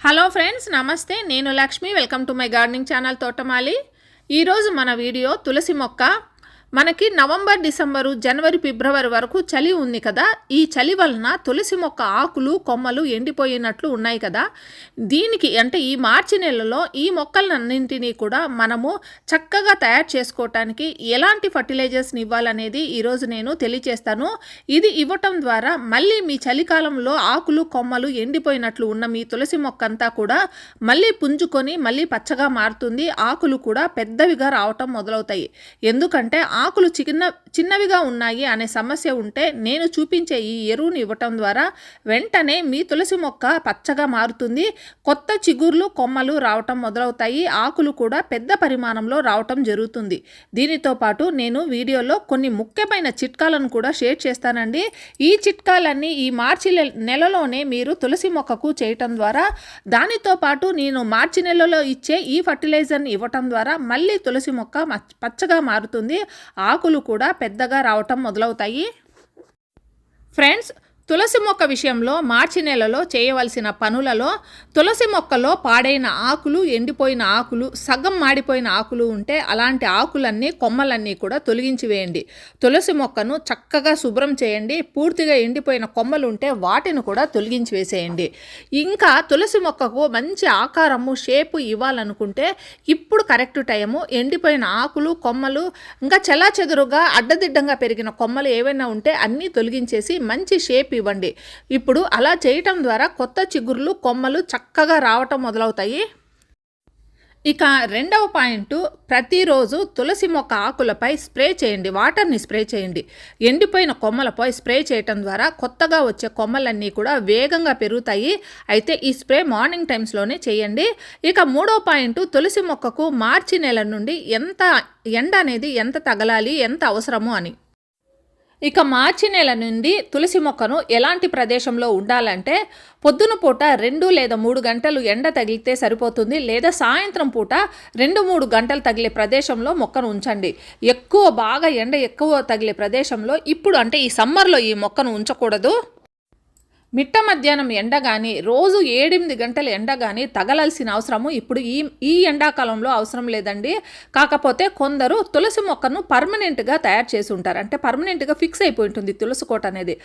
Hello friends, నమస్తే. నేను Lakshmi. Welcome to my gardening channel తోటమాలి. ఈరోజు మన వీడియో తులసి మొక్క. మనకి నవంబర్, డిసెంబరు, జనవరి, ఫిబ్రవరి వరకు చలి ఉంది కదా. ఈ చలి వలన తులసి మొక్క ఆకులు, కొమ్మలు ఎండిపోయినట్లు ఉన్నాయి కదా. దీనికి అంటే ఈ మార్చి నెలలో ఈ మొక్కలన్నింటినీ కూడా మనము చక్కగా తయారు చేసుకోవటానికి ఎలాంటి ఫర్టిలైజర్స్ని ఇవ్వాలనేది ఈరోజు నేను తెలియచేస్తాను. ఇది ఇవ్వటం ద్వారా మళ్ళీ మీ చలికాలంలో ఆకులు, కొమ్మలు ఎండిపోయినట్లు ఉన్న మీ తులసి మొక్క అంతా కూడా మళ్ళీ పుంజుకొని మళ్ళీ పచ్చగా మారుతుంది. ఆకులు కూడా పెద్దవిగా రావటం మొదలవుతాయి. ఎందుకంటే ఆకులు చిన్నవిగా ఉన్నాయి అనే సమస్య ఉంటే నేను చూపించే ఈ ఎరువుని ఇవ్వటం ద్వారా వెంటనే మీ తులసి మొక్క పచ్చగా మారుతుంది. కొత్త చిగుర్లు, కొమ్మలు రావటం మొదలవుతాయి. ఆకులు కూడా పెద్ద పరిమాణంలో రావటం జరుగుతుంది. దీనితో పాటు నేను వీడియోలో కొన్ని ముఖ్యమైన చిట్కాలను కూడా షేర్ చేస్తానండి. ఈ చిట్కాలన్నీ ఈ మార్చి నెలలోనే మీరు తులసి మొక్కకు చేయటం ద్వారా, దానితో పాటు నేను మార్చి నెలలో ఇచ్చే ఈ ఫర్టిలైజర్ని ఇవ్వటం ద్వారా మళ్ళీ తులసి మొక్క పచ్చగా మారుతుంది. ఆకులు కూడా పెద్దగా రావటం మొదలవుతాయి. ఫ్రెండ్స్, తులసి మొక్క విషయంలో మార్చి నెలలో చేయవలసిన పనులలో తులసి మొక్కలో పాడైన ఆకులు, ఎండిపోయిన ఆకులు, సగం మాడిపోయిన ఆకులు ఉంటే అలాంటి ఆకులన్నీ, కొమ్మలన్నీ కూడా తొలగించి వేయండి. తులసి మొక్కను చక్కగా శుభ్రం చేయండి. పూర్తిగా ఎండిపోయిన కొమ్మలు ఉంటే వాటిని కూడా తొలగించి వేసేయండి. ఇంకా తులసి మొక్కకు మంచి ఆకారము, షేపు ఇవ్వాలనుకుంటే ఇప్పుడు కరెక్ట్ టైము. ఎండిపోయిన ఆకులు, కొమ్మలు, ఇంకా చెల్లాచెదురుగా అడ్డదిడ్డంగా పెరిగిన కొమ్మలు ఏవైనా ఉంటే అన్నీ తొలగించేసి మంచి షేప్ ఇవ్వండి. ఇప్పుడు అలా చేయటం ద్వారా కొత్త చిగుర్లు, కొమ్మలు చక్కగా రావటం మొదలవుతాయి. ఇక రెండవ పాయింట్, ప్రతిరోజు తులసి మొక్క ఆకులపై స్ప్రే చేయండి. వాటర్ని స్ప్రే చేయండి. ఎండిపోయిన కొమ్మలపై స్ప్రే చేయటం ద్వారా కొత్తగా వచ్చే కొమ్మలన్నీ కూడా వేగంగా పెరుగుతాయి. అయితే ఈ స్ప్రే మార్నింగ్ టైమ్స్లోనే చేయండి. ఇక మూడవ పాయింట్, తులసి మొక్కకు మార్చి నెల నుండి ఎండ అనేది ఎంత తగలాలి, ఎంత అవసరము అని. ఇక మార్చి నెల నుండి తులసి మొక్కను ఎలాంటి ప్రదేశంలో ఉండాలంటే, పొద్దున పూట 2 లేదా 3 గంటలు ఎండ తగిలితే సరిపోతుంది. లేదా సాయంత్రం పూట 2-3 గంటలు తగిలే ప్రదేశంలో మొక్కను ఉంచండి. బాగా ఎండ ఎక్కువ తగిలే ప్రదేశంలో ఇప్పుడు అంటే ఈ సమ్మర్లో ఈ మొక్కను ఉంచకూడదు. మిట్ట మధ్యాహ్నం ఎండ కానీ, రోజు 7-8 గంటల ఎండ కానీ తగలాల్సిన అవసరము ఇప్పుడు ఈ ఎండాకాలంలో అవసరం లేదండి. కాకపోతే కొందరు తులసి మొక్కను పర్మనెంట్గా తయారు చేసి ఉంటారు. అంటే పర్మనెంట్గా ఫిక్స్ అయిపోయి ఉంటుంది తులసి కోట అనేది.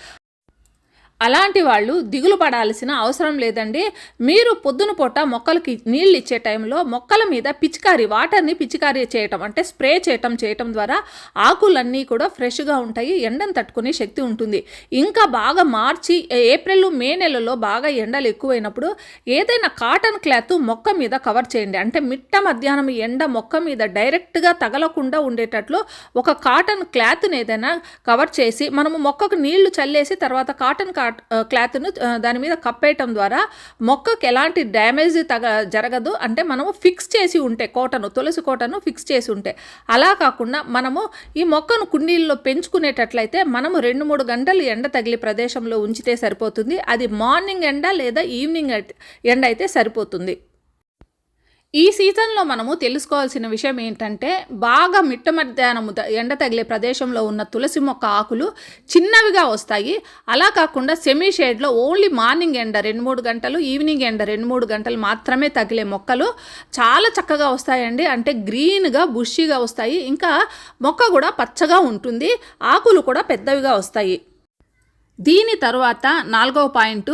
అలాంటి వాళ్ళు దిగులు పడాల్సిన అవసరం లేదండి. మీరు పొద్దున పూట మొక్కలకి నీళ్ళు ఇచ్చే టైంలో మొక్కల మీద వాటర్ని పిచికారీ చేయటం, అంటే స్ప్రే చేయటం ద్వారా ఆకులన్నీ కూడా ఫ్రెష్గా ఉంటాయి. ఎండను తట్టుకునే శక్తి ఉంటుంది. ఇంకా బాగా మార్చి, ఏప్రిల్, మే నెలలో బాగా ఎండలు ఎక్కువైనప్పుడు ఏదైనా కాటన్ క్లాత్ మొక్క మీద కవర్ చేయండి. అంటే మిట్ట మధ్యాహ్నం ఎండ మొక్క మీద డైరెక్ట్గా తగలకుండా ఉండేటట్లు ఒక కాటన్ క్లాత్ని ఏదైనా కవర్ చేసి మనము మొక్కకు నీళ్లు చల్లేసి తర్వాత కాటన్ క్లాత్ను దాని మీద కప్పేయటం ద్వారా మొక్కకి ఎలాంటి డ్యామేజ్ జరగదు. అంటే మనము ఫిక్స్ చేసి ఉంటే తులసి కోటను ఫిక్స్ చేసి ఉంటే, అలా కాకుండా మనము ఈ మొక్కను కుండీల్లో పెంచుకునేటట్లయితే మనము 2-3 గంటలు ఎండ తగిలే ప్రదేశంలో ఉంచితే సరిపోతుంది. అది మార్నింగ్ ఎండ లేదా ఈవినింగ్ ఎండ అయితే సరిపోతుంది. ఈ సీజన్లో మనము తెలుసుకోవాల్సిన విషయం ఏంటంటే, బాగా మిట్ట మధ్యాహ్నం ఎండ తగిలే ప్రదేశంలో ఉన్న తులసి మొక్క ఆకులు చిన్నవిగా వస్తాయి. అలా కాకుండా సెమీ షేడ్లో ఓన్లీ మార్నింగ్ ఎండ 2-3 గంటలు, ఈవినింగ్ ఎండ 2-3 గంటలు మాత్రమే తగిలే మొక్కలు చాలా చక్కగా వస్తాయండి. అంటే గ్రీన్గా, బుషీగా వస్తాయి. ఇంకా మొక్క కూడా పచ్చగా ఉంటుంది. ఆకులు కూడా పెద్దవిగా వస్తాయి. దీని తరువాత 4వ పాయింట్,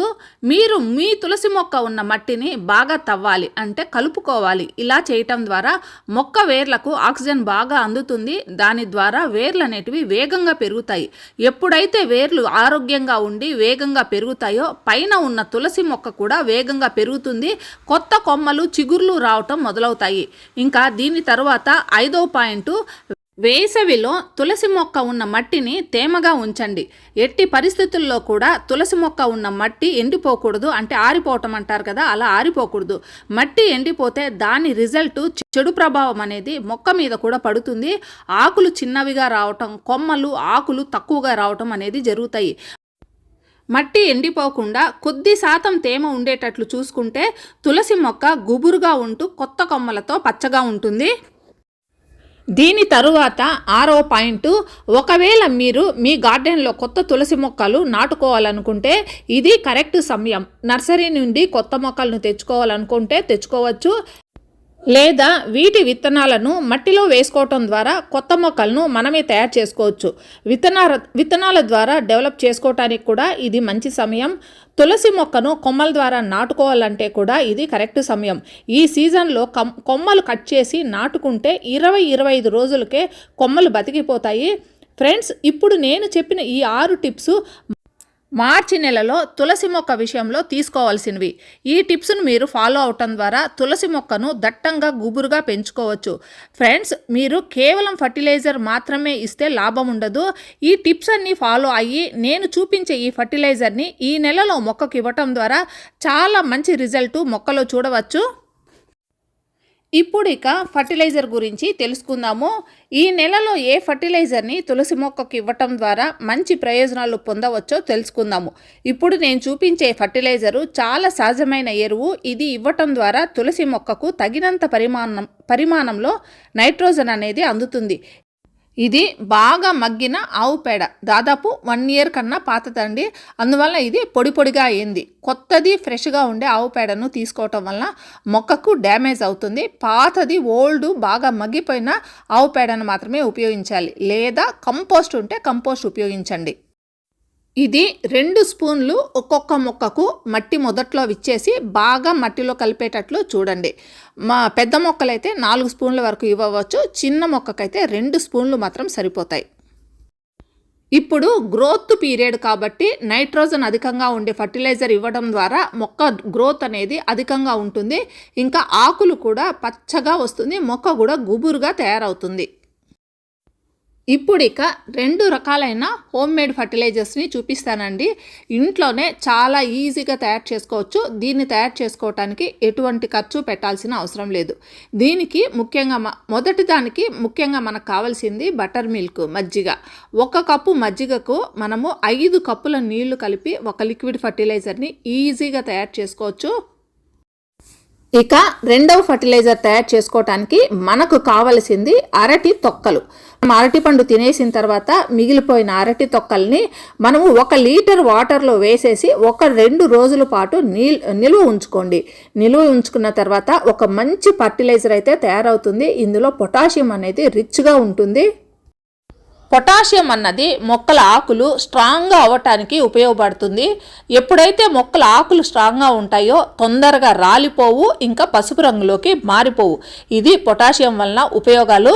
మీరు మీ తులసి మొక్క ఉన్న మట్టిని బాగా తవ్వాలి, అంటే కలుపుకోవాలి. ఇలా చేయటం ద్వారా మొక్క వేర్లకు ఆక్సిజన్ బాగా అందుతుంది. దాని ద్వారా వేర్లు అనేటివి వేగంగా పెరుగుతాయి. ఎప్పుడైతే వేర్లు ఆరోగ్యంగా ఉండి వేగంగా పెరుగుతాయో పైన ఉన్న తులసి మొక్క కూడా వేగంగా పెరుగుతుంది. కొత్త కొమ్మలు, చిగుర్లు రావటం మొదలవుతాయి. ఇంకా దీని తరువాత 5వ పాయింట్, వేసవిలో తులసి మొక్క ఉన్న మట్టిని తేమగా ఉంచండి. ఎట్టి పరిస్థితుల్లో కూడా తులసి మొక్క ఉన్న మట్టి ఎండిపోకూడదు. అంటే ఆరిపోవటం అంటారు కదా, అలా ఆరిపోకూడదు. మట్టి ఎండిపోతే దాని రిజల్ట్ చెడు ప్రభావం అనేది మొక్క మీద కూడా పడుతుంది. ఆకులు చిన్నవిగా రావటం, కొమ్మలు, ఆకులు తక్కువగా రావటం అనేది జరుగుతాయి. మట్టి ఎండిపోకుండా కొద్ది శాతం తేమ ఉండేటట్లు చూసుకుంటే తులసి మొక్క గుబురుగా ఉంటూ కొత్త కొమ్మలతో పచ్చగా ఉంటుంది. దీని తరువాత 6వ పాయింట్, ఒకవేళ మీరు మీ గార్డెన్లో కొత్త తులసి మొక్కలు నాటుకోవాలనుకుంటే ఇది కరెక్ట్ సమయం. నర్సరీ నుండి కొత్త మొక్కలను తెచ్చుకోవాలనుకుంటే తెచ్చుకోవచ్చు, లేదా వీటి విత్తనాలను మట్టిలో వేసుకోవటం ద్వారా కొత్త మొక్కలను మనమే తయారు చేసుకోవచ్చు. విత్తనాల ద్వారా డెవలప్ చేసుకోవటానికి కూడా ఇది మంచి సమయం. తులసి మొక్కను కొమ్మల ద్వారా నాటుకోవాలంటే కూడా ఇది కరెక్ట్ సమయం. ఈ సీజన్లో కొమ్మలు కట్ చేసి నాటుకుంటే 20-25 రోజులకే కొమ్మలు బతికిపోతాయి. ఫ్రెండ్స్, ఇప్పుడు నేను చెప్పిన ఈ 6 టిప్స్ మార్చి నెలలో తులసి మొక్క విషయంలో తీసుకోవాల్సినవి. ఈ టిప్స్ను మీరు ఫాలో అవటం ద్వారా తులసి మొక్కను దట్టంగా గుబురుగా పెంచుకోవచ్చు. ఫ్రెండ్స్, మీరు కేవలం ఫర్టిలైజర్ మాత్రమే ఇస్తే లాభం ఉండదు. ఈ టిప్స్ అన్నీ ఫాలో అయ్యి నేను చూపించే ఈ ఫర్టిలైజర్ని ఈ నెలలో మొక్కకు ఇవ్వటం ద్వారా చాలా మంచి రిజల్ట్ మొక్కలో చూడవచ్చు. ఇప్పుడు ఇక ఫర్టిలైజర్ గురించి తెలుసుకుందాము. ఈ నెలలో ఏ ఫర్టిలైజర్ని తులసి మొక్కకు ఇవ్వటం ద్వారా మంచి ప్రయోజనాలు పొందవచ్చో తెలుసుకుందాము. ఇప్పుడు నేను చూపించే ఫర్టిలైజరు చాలా సహజమైన ఎరువు. ఇది ఇవ్వటం ద్వారా తులసి మొక్కకు తగినంత పరిమాణంలో నైట్రోజన్ అనేది అందుతుంది. ఇది బాగా మగ్గిన ఆవు పేడ, దాదాపు 1 ఇయర్ కన్నా పాతదండి. అందువల్ల ఇది పొడి పొడిగా అయింది. కొత్తది ఫ్రెష్గా ఉండే ఆవు పేడను తీసుకోవటం వల్ల మొక్కకు డ్యామేజ్ అవుతుంది. పాతది ఓల్డ్ బాగా మగ్గిపోయిన ఆవు పేడను మాత్రమే ఉపయోగించాలి, లేదా కంపోస్ట్ ఉంటే కంపోస్ట్ ఉపయోగించండి. ఇది 2 స్పూన్లు ఒక్కొక్క మొక్కకు మట్టి మొదట్లో విచ్చేసి బాగా మట్టిలో కలిపేటట్లు చూడండి. పెద్ద మొక్కలైతే 4 స్పూన్ల వరకు ఇవ్వవచ్చు, చిన్న మొక్కకైతే 2 స్పూన్లు మాత్రం సరిపోతాయి. ఇప్పుడు గ్రోత్ పీరియడ్ కాబట్టి నైట్రోజన్ అధికంగా ఉండే ఫర్టిలైజర్ ఇవ్వడం ద్వారా మొక్క గ్రోత్ అనేది అధికంగా ఉంటుంది. ఇంకా ఆకులు కూడా పచ్చగా వస్తుంది, మొక్క కూడా గుబురుగా తయారవుతుంది. ఇప్పుడు ఇక 2 రకాలైన హోమ్ మేడ్ ఫర్టిలైజర్స్ని చూపిస్తానండి. ఇంట్లోనే చాలా ఈజీగా తయారు చేసుకోవచ్చు. దీన్ని తయారు చేసుకోవటానికి ఎటువంటి ఖర్చు పెట్టాల్సిన అవసరం లేదు. దీనికి మొదటి దానికి ముఖ్యంగా మనకు కావాల్సింది బటర్ మిల్క్, మజ్జిగ. 1 కప్పు మజ్జిగకు మనము 5 కప్పుల నీళ్లు కలిపి ఒక లిక్విడ్ ఫర్టిలైజర్ని ఈజీగా తయారు చేసుకోవచ్చు. ఇక 2వ ఫర్టిలైజర్ తయారు చేసుకోవటానికి మనకు కావలసింది అరటి తొక్కలు. అరటి పండు తినేసిన తర్వాత మిగిలిపోయిన అరటి తొక్కల్ని మనము 1 లీటర్ వాటర్లో వేసేసి 1-2 రోజుల పాటు నిల్వ ఉంచుకోండి. నిల్వ ఉంచుకున్న తర్వాత ఒక మంచి ఫర్టిలైజర్ అయితే తయారవుతుంది. ఇందులో పొటాషియం అనేది రిచ్గా ఉంటుంది. పొటాషియం అన్నది మొక్కల ఆకులు స్ట్రాంగ్గా అవ్వటానికి ఉపయోగపడుతుంది. ఎప్పుడైతే మొక్కల ఆకులు స్ట్రాంగ్గా ఉంటాయో తొందరగా రాలిపోవు, ఇంకా పసుపు రంగులోకి మారిపోవు. ఇది పొటాషియం వలన ఉపయోగాలు.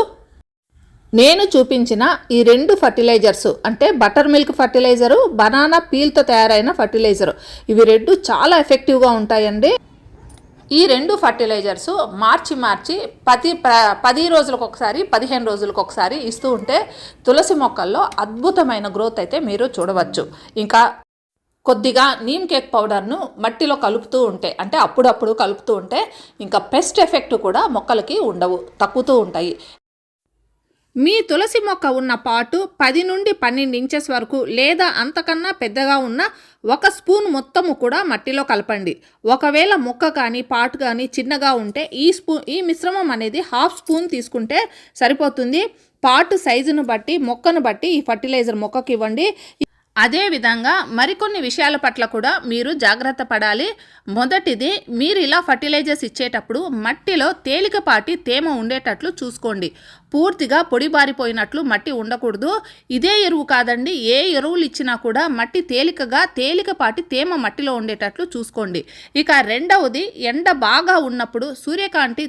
నేను చూపించిన ఈ 2 ఫర్టిలైజర్స్ అంటే బటర్ మిల్క్ ఫర్టిలైజరు, బనానా పీల్తో తయారైన ఫర్టిలైజరు, ఇవి 2 చాలా ఎఫెక్టివ్గా ఉంటాయండి. ఈ 2 ఫర్టిలైజర్స్ మార్చి 10 రోజులకు ఒకసారి, 15 రోజులకు ఒకసారి ఇస్తూ ఉంటే తులసి మొక్కల్లో అద్భుతమైన గ్రోత్ అయితే మీరు చూడవచ్చు. ఇంకా కొద్దిగా నీమ్ కేక్ పౌడర్ను మట్టిలో కలుపుతూ ఉంటే, అంటే అప్పుడప్పుడు కలుపుతూ ఉంటే ఇంకా పెస్ట్ ఎఫెక్ట్ కూడా మొక్కలకి ఉండవు, తగ్గుతూ ఉంటాయి. మీ తులసి మొక్క ఉన్న పాటు 10 నుండి 12 ఇంచెస్ వరకు లేదా అంతకన్నా పెద్దగా ఉన్న 1 స్పూన్ మొత్తము కూడా మట్టిలో కలపండి. ఒకవేళ మొక్క కానీ పాటు కానీ చిన్నగా ఉంటే ఈ మిశ్రమం అనేది 1/2 స్పూన్ తీసుకుంటే సరిపోతుంది. పాటు సైజును బట్టి, మొక్కను బట్టి ఈ ఫర్టిలైజర్ మొక్కకి ఇవ్వండి. అదేవిధంగా మరికొన్ని విషయాల పట్ల కూడా మీరు జాగ్రత్త పడాలి. మొదటిది, మీరు ఇలా ఫర్టిలైజర్స్ ఇచ్చేటప్పుడు మట్టిలో తేలికపాటి తేమ ఉండేటట్లు చూసుకోండి. పూర్తిగా పొడిబారిపోయినట్లు మట్టి ఉండకూడదు. ఇదే ఎరువు కాదండి, ఏ ఎరువులు ఇచ్చినా కూడా మట్టి తేలికపాటి తేమ మట్టిలో ఉండేటట్లు చూసుకోండి. ఇక 2వది, ఎండ బాగా ఉన్నప్పుడు, సూర్యకాంతి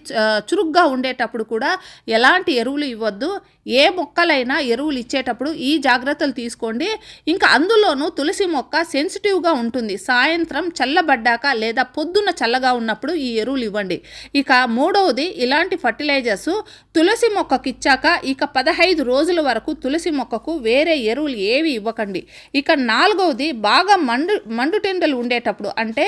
చురుగ్గా ఉండేటప్పుడు కూడా ఎలాంటి ఎరువులు ఇవ్వద్దు. ఏ మొక్కలైనా ఎరువులు ఇచ్చేటప్పుడు ఈ జాగ్రత్తలు తీసుకోండి. ఇంకా అందులోనూ తులసి మొక్క సెన్సిటివ్గా ఉంటుంది. సాయంత్రం చల్లబడ్డాక లేదా పొద్దున్న చల్లగా ఉన్నప్పుడు ఈ ఎరువులు ఇవ్వండి. ఇక 3వది, ఇలాంటి ఫర్టిలైజర్స్ తులసి మొక్కకి ఇచ్చాక ఇక 15 రోజుల వరకు తులసి మొక్కకు వేరే ఎరువులు ఏవి ఇవ్వకండి. ఇక 4వది, బాగా మండుటెండలు ఉండేటప్పుడు అంటే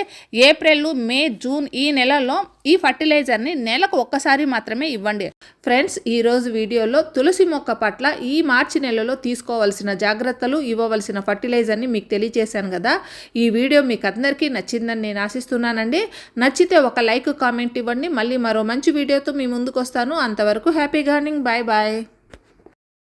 ఏప్రిల్, మే, జూన్ ఈ నెలల్లో ఈ ఫర్టిలైజర్ని నెలకు ఒక్కసారి మాత్రమే ఇవ్వండి. ఫ్రెండ్స్, ఈరోజు వీడియోలో తులసి మొక్క పట్ల ఈ మార్చి నెలలో తీసుకోవాల్సిన జాగ్రత్తలు, ఇవ్వవలసిన ఫర్టిలైజర్ని మీకు తెలియజేశాను కదా. ఈ వీడియో మీకు అందరికీ నచ్చిందని నేను ఆశిస్తున్నానండి. నచ్చితే ఒక లైక్, కామెంట్ ఇవ్వండి. మళ్ళీ మరో మంచి వీడియోతో మీ ముందుకు వస్తాను. అంతవరకు హ్యాపీ గార్డెనింగ్. Bye bye.